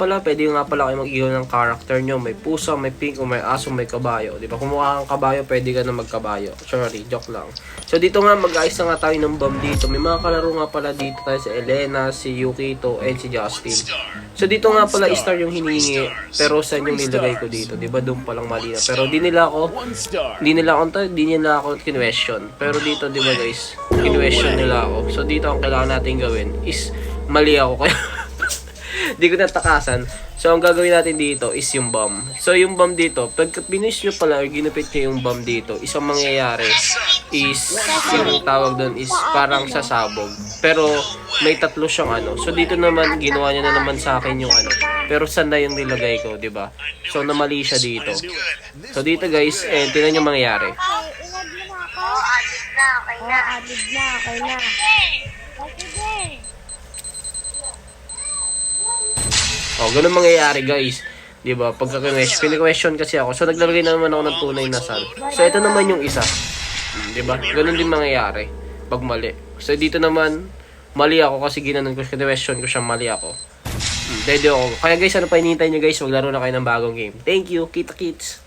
Pala, pwede nga pala kayo mag-ihaw ng character nyo. May pusa, may pink, o may aso, may kabayo. Di ba? Kung mukha kang kabayo, pwede ka na magkabayo. Sorry, joke lang. So, dito nga, mag-ayos na nga tayo ng bomb dito. May mga kalaro nga pala dito tayo si Elena, si Yukito, and si Justin. So, dito nga pala, star yung hinihingi. Pero saan yung nilagay ko dito? Di ba? Doon palang mali na. Pero di nila ako kinwestiyon. Pero dito, di ba guys? Kinwestiyon nila ako. So, dito ang kailangan natin gawin is mali ako. Kaya di ko natakasan. So, ang gagawin natin dito is yung bomb. So, yung bomb dito, pag finish nyo pala or ginupit nyo yung bomb dito, isang mangyayari is, yung tawag doon is parang sasabog. Pero, may tatlo siyang ano. So, dito naman, ginawa niya na naman sa akin yung ano. Pero, saan na yung nilagay ko, di ba? So, namali siya dito. So, dito guys, tinan yung mangyayari. Okay na. Oh, ganun mangyayari guys. 'Di ba? Pagka question kasi ako. So naglalagay na naman ako ng tunay na sal. So ito naman yung isa. 'Di ba? Ganun din mangyayari pag mali. So dito naman mali ako kasi ginanon ko question ko siya mali ako. Dede ako. Kaya guys, ano pa hinihintay niyo guys? Maglaro na kayo ng bagong game. Thank you. Kita kits.